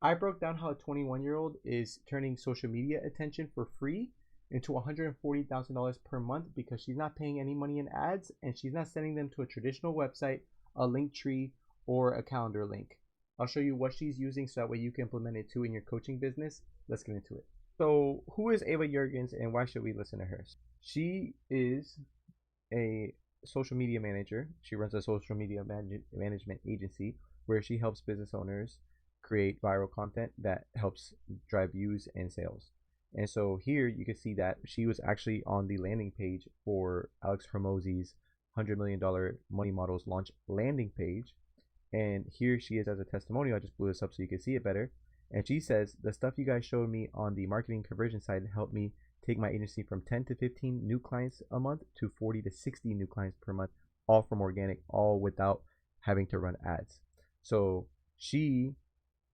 I broke down how a 21-year-old is turning social media attention for free into $140,000 per month because she's not paying any money in ads and she's not sending them to a traditional website, a link tree, or a calendar link. I'll show you what she's using so that way you can implement it too in your coaching business. Let's get into it. So, who is Ava Jurgens and why should we listen to her? She is a social media manager. She runs a social media management agency where she helps business owners create viral content that helps drive views and sales. And so here you can see that she was actually on the landing page for Alex Hormozi's $100 million Money Models launch landing page. And here she is as a testimonial. I just blew this up so you can see it better. And she says, the stuff you guys showed me on the marketing conversion side helped me take my agency from 10 to 15 new clients a month to 40 to 60 new clients per month, all from organic, all without having to run ads. So she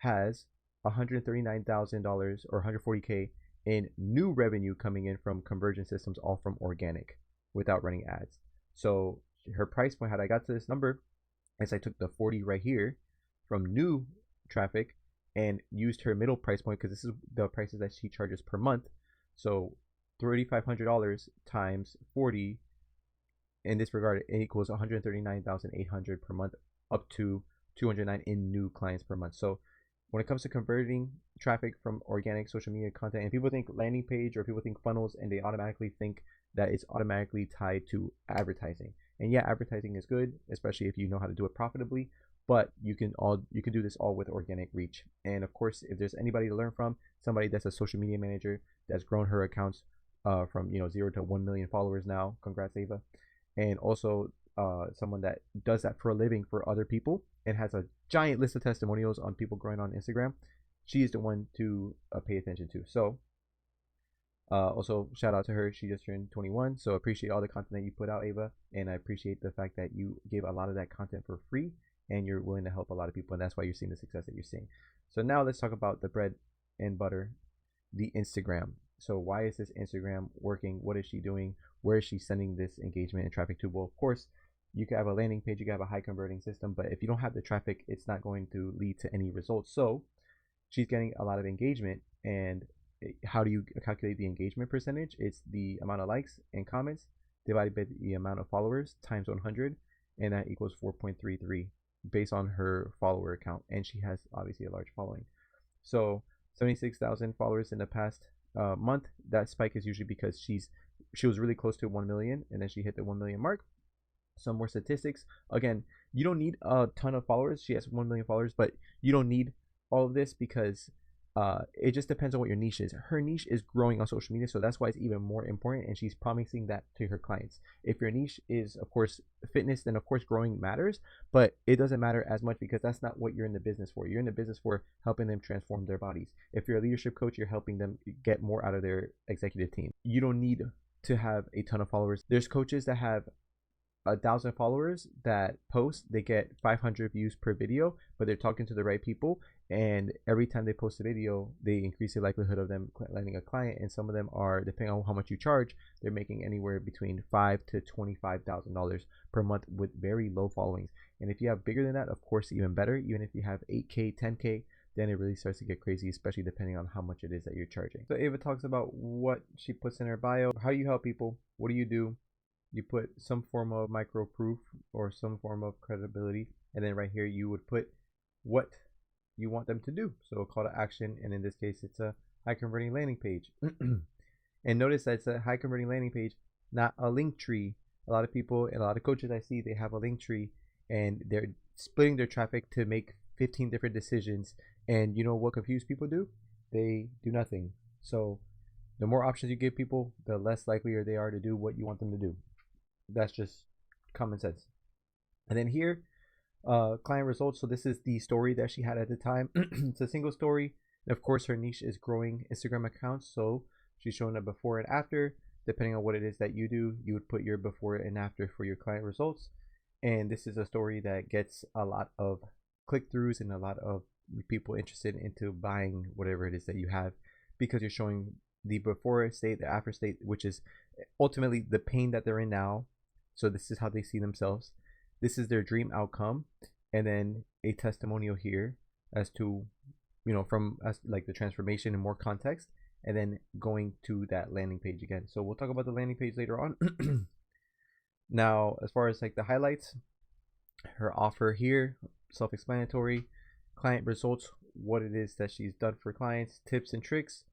has $139,000 or 140K in new revenue coming in from conversion systems, all from organic without running ads. So her price point, how I got to this number, is I took the 40 right here from new traffic and used her middle price point because this is the prices that she charges per month. So $3,500 times 40 in this regard, it equals 139,800 per month, up to 209 in new clients per month. So when it comes to converting traffic from organic social media content, and people think landing page or people think funnels and they automatically think that it's automatically tied to advertising. And yeah, advertising is good, especially if you know how to do it profitably, but you can do this all with organic reach. And of course, if there's anybody to learn from, somebody that's a social media manager that's grown her accounts from 0 to 1 million followers now, congrats Ava. And also someone that does that for a living for other people and has a giant list of testimonials on people growing on Instagram, she is the one to pay attention to. So also shout out to her. She just turned 21, so appreciate all the content that you put out, Ava, and I appreciate the fact that you gave a lot of that content for free and you're willing to help a lot of people, and that's why you're seeing the success that you're seeing. So now let's talk about the bread and butter, the Instagram. So why is this Instagram working? What is she doing? Where is she sending this engagement and traffic to? Well, of course, you can have a landing page, you can have a high converting system, but if you don't have the traffic, it's not going to lead to any results. So she's getting a lot of engagement. And how do you calculate the engagement percentage? It's the amount of likes and comments divided by the amount of followers times 100, and that equals 4.33 based on her follower account. And she has obviously a large following. So 76,000 followers in the past month. That spike is usually because she was really close to 1 million and then she hit the 1 million mark. Some more statistics. Again, you don't need a ton of followers. She has 1 million followers, but you don't need all of this because it just depends on what your niche is. Her niche is growing on social media, so that's why it's even more important, and she's promising that to her clients. If your niche is, of course, fitness, then of course growing matters, but it doesn't matter as much because that's not what you're in the business for. You're in the business for helping them transform their bodies. If you're a leadership coach, you're helping them get more out of their executive team. You don't need to have a ton of followers. There's coaches that have 1,000 followers that post, they get 500 views per video, but they're talking to the right people, and every time they post a video they increase the likelihood of them landing a client. And some of them are, depending on how much you charge, they're making anywhere between $5,000 to $25,000 per month with very low followings. And if you have bigger than that, of course, even better. Even if you have 8K, 10K, then it really starts to get crazy, especially depending on how much it is that you're charging. So Ava talks about what she puts in her bio. How you help people, what do? You put some form of micro proof or some form of credibility, and then right here you would put what you want them to do. So a call to action, and in this case it's a high converting landing page. And notice that it's a high converting landing page, not a link tree. A lot of people and a lot of coaches I see, they have a link tree and they're splitting their traffic to make 15 different decisions, and you know what confused people do? They do nothing. So the more options you give people, the less likely they are to do what you want them to do. That's just common sense. And then here, client results. So this is the story that she had at the time. It's a single story, and of course her niche is growing Instagram accounts, so she's showing a before and after. Depending on what it is that you do, you would put your before and after for your client results. And this is a story that gets a lot of click-throughs and a lot of people interested into buying whatever it is that you have, because you're showing the before state, the after state, which is ultimately the pain that they're in now. So this is how they see themselves. This is their dream outcome. And then a testimonial here as to from us, like the transformation and more context, and then going to that landing page again. So we'll talk about the landing page later on. Now, as far as like the highlights, her offer here, self-explanatory, client results, what it is that she's done for clients, tips and tricks,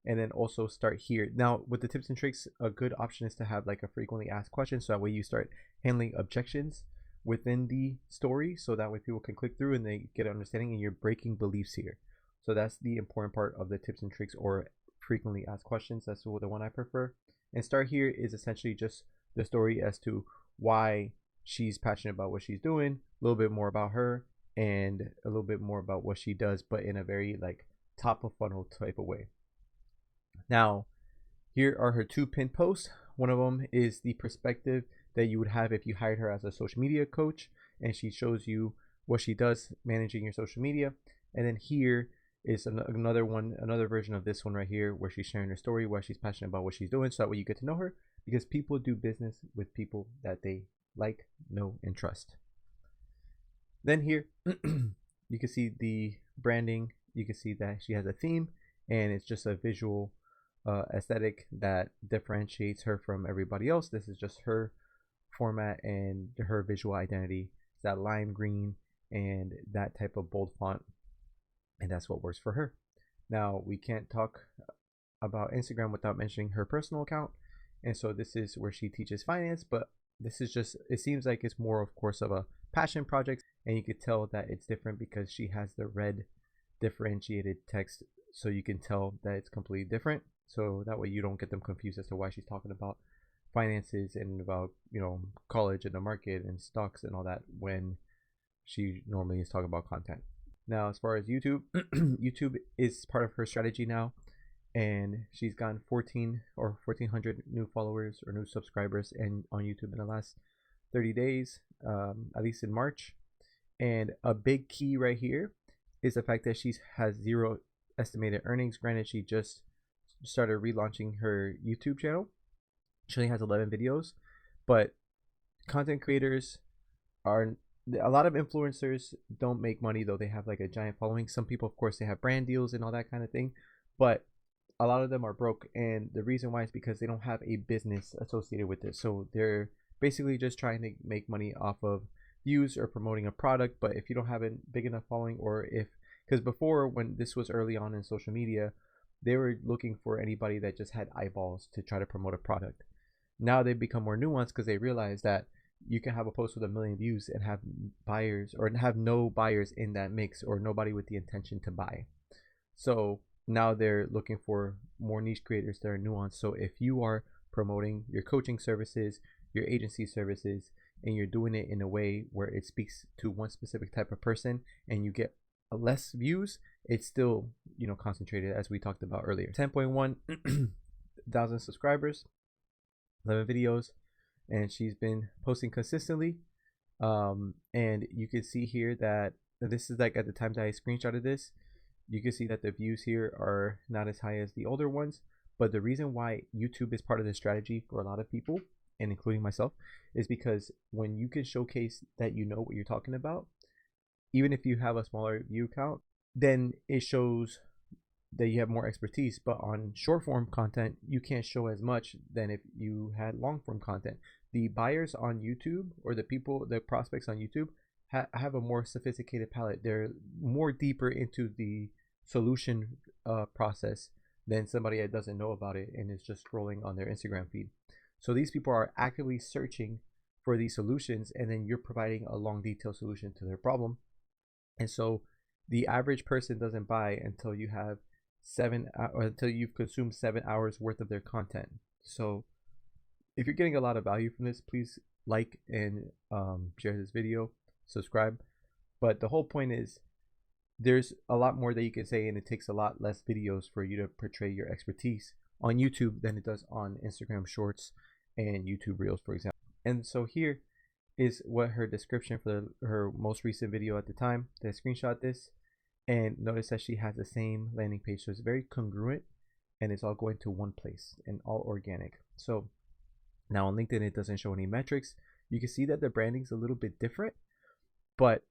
and then also start here. Now with the tips and tricks, a good option is to have like a frequently asked questions, so that way you start handling objections within the story, so that way people can click through and they get an understanding, and you're breaking beliefs here. So that's the important part of the tips and tricks or frequently asked questions. That's the one I prefer. And start here is essentially just the story as to why she's passionate about what she's doing, a little bit more about her, and a little bit more about what she does, but in a very like top of funnel type of way. Now, here are her 2 pinned posts. One of them is the perspective that you would have if you hired her as a social media coach, and she shows you what she does managing your social media. And then here is another version of this one right here, where she's sharing her story, why she's passionate about what she's doing, so that way you get to know her, because people do business with people that they like, know, and trust. Then here you can see the branding. You can see that she has a theme, and it's just a visual aesthetic that differentiates her from everybody else. This is just her format and her visual identity. It's that lime green and that type of bold font, and that's what works for her. Now, we can't talk about Instagram without mentioning her personal account, and so this is where she teaches finance, but this is just, it seems like it's more of course of a passion project, and you could tell that it's different because she has the red differentiated text, so you can tell that it's completely different, so that way you don't get them confused as to why she's talking about finances and about college and the market and stocks and all that when she normally is talking about content. Now, as far as YouTube, YouTube is part of her strategy now, and she's gotten 1,400 new followers or new subscribers on YouTube in the last 30 days, at least in March. And a big key right here is the fact that she has 0 estimated earnings. Granted, she just started relaunching her YouTube channel. She only has 11 videos, but content creators are, a lot of influencers don't make money, though they have like a giant following. Some people, of course, they have brand deals and all that kind of thing, but a lot of them are broke, and the reason why is because they don't have a business associated with this. So they're basically just trying to make money off of views or promoting a product. But if you don't have a big enough following, or if, because before, when this was early on in social media, they were looking for anybody that just had eyeballs to try to promote a product. Now they've become more nuanced because they realize that you can have a post with 1 million views and have buyers, or have no buyers in that mix, or nobody with the intention to buy. So now they're looking for more niche creators that are nuanced. So if you are promoting your coaching services, your agency services, and you're doing it in a way where it speaks to one specific type of person, and you get less views, it's still concentrated, as we talked about earlier. 10.1 thousand subscribers, 11 videos, and she's been posting consistently. And you can see here that this is like at the time that I screenshotted this, you can see that the views here are not as high as the older ones. But the reason why YouTube is part of the strategy for a lot of people, and including myself, is because when you can showcase that you know what you're talking about, even if you have a smaller view count, then it shows that you have more expertise. But on short form content, you can't show as much than if you had long form content. The buyers on YouTube, or the prospects on YouTube, have a more sophisticated palette. They're more deeper into the solution process than somebody that doesn't know about it and is just scrolling on their Instagram feed. So these people are actively searching for these solutions, and then you're providing a long, detailed solution to their problem. And so the average person doesn't buy until you have until you've consumed 7 hours worth of their content. So if you're getting a lot of value from this, please like and share this video, subscribe. But the whole point is, there's a lot more that you can say, and it takes a lot less videos for you to portray your expertise on YouTube than it does on Instagram Shorts and YouTube Reels, for example. And so here is what her description for her most recent video at the time that I screenshot this, and notice that she has the same landing page, so it's very congruent, and it's all going to one place and all organic. So now on LinkedIn, it doesn't show any metrics. You can see that the branding's a little bit different, but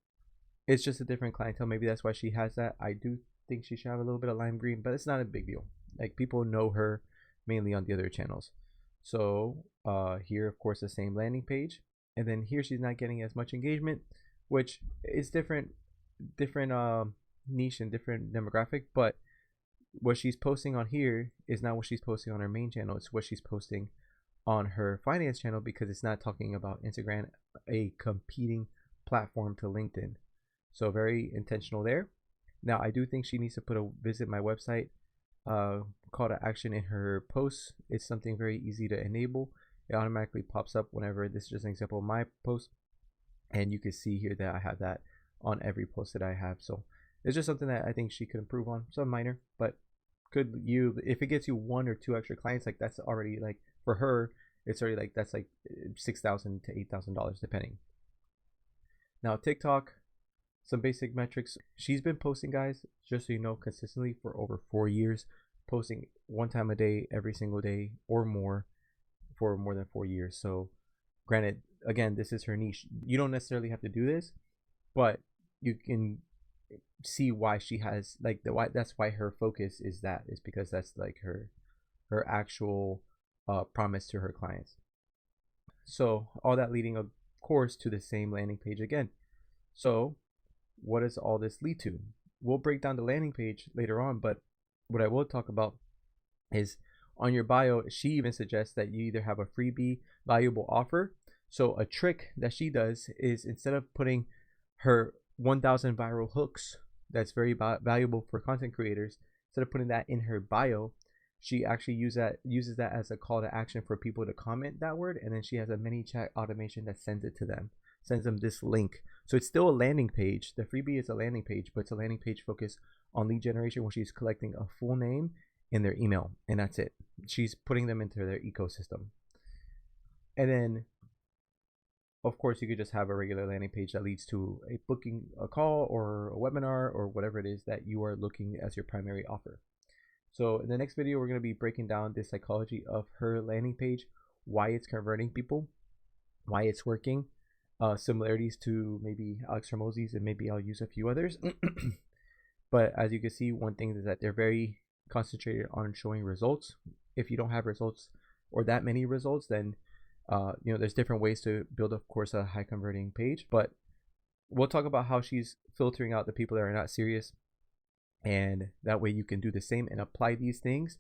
it's just a different clientele. Maybe that's why she has that. I do think she should have a little bit of lime green, but it's not a big deal. Like, people know her mainly on the other channels. So here, of course, the same landing page, and then here she's not getting as much engagement, which is different niche and different demographic. But what she's posting on here is not what she's posting on her main channel. It's what she's posting on her finance channel, because it's not talking about Instagram, a competing platform to LinkedIn. So very intentional there. Now, I do think she needs to put a visit my website call to action in her posts. It's something very easy to enable. It automatically pops up whenever, this is just an example of my post, and you can see here that I have that on every post that I have. So it's just something that I think she could improve on. So minor, but could you, if it gets you 1 or 2 extra clients, like that's already, like, for her, it's already like, that's like $6,000 to $8,000 depending. Now TikTok, some basic metrics. She's been posting, guys, just so you know, consistently for over 4 years, posting 1 time a day every single day or more for more than 4 years. So granted, again, this is her niche. You don't necessarily have to do this, but you can see why she has, like, why that's why her focus is because that's like her actual promise to her clients. So all that leading, of course, to the same landing page again. So what does all this lead to? We'll break down the landing page later on, but what I will talk about is on your bio, she even suggests that you either have a freebie, valuable offer. So a trick that she does is, instead of putting her 1,000 viral hooks that's very valuable for content creators, instead of putting that in her bio, she actually uses that as a call to action for people to comment that word, and then she has a mini chat automation that sends them this link. So it's still a landing page. The freebie is a landing page, but it's a landing page focused on lead generation, where she's collecting a full name and their email, and that's it. She's putting them into their ecosystem. And then, of course, you could just have a regular landing page that leads to a booking a call or a webinar or whatever it is that you are looking as your primary offer. So in the next video, we're going to be breaking down the psychology of her landing page, why it's converting people, why it's working, similarities to maybe Alex Hormozi's, and maybe I'll use a few others. But as you can see, one thing is that they're very concentrated on showing results. If you don't have results or that many results, then there's different ways to build, of course, a high converting page. But we'll talk about how she's filtering out the people that are not serious, and that way you can do the same and apply these things.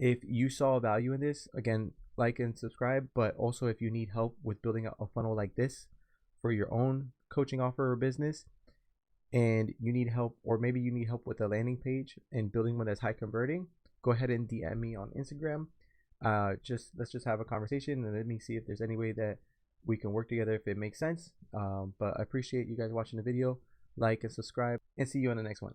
If you saw value in this, again, like and subscribe. But also, if you need help with building a funnel like this for your own coaching offer or business, and you need help, or maybe you need help with a landing page and building one that's high converting, go ahead and DM me on Instagram. Let's just have a conversation, and let me see if there's any way that we can work together, if it makes sense. But I appreciate you guys watching the video. Like and subscribe, and see you on the next one.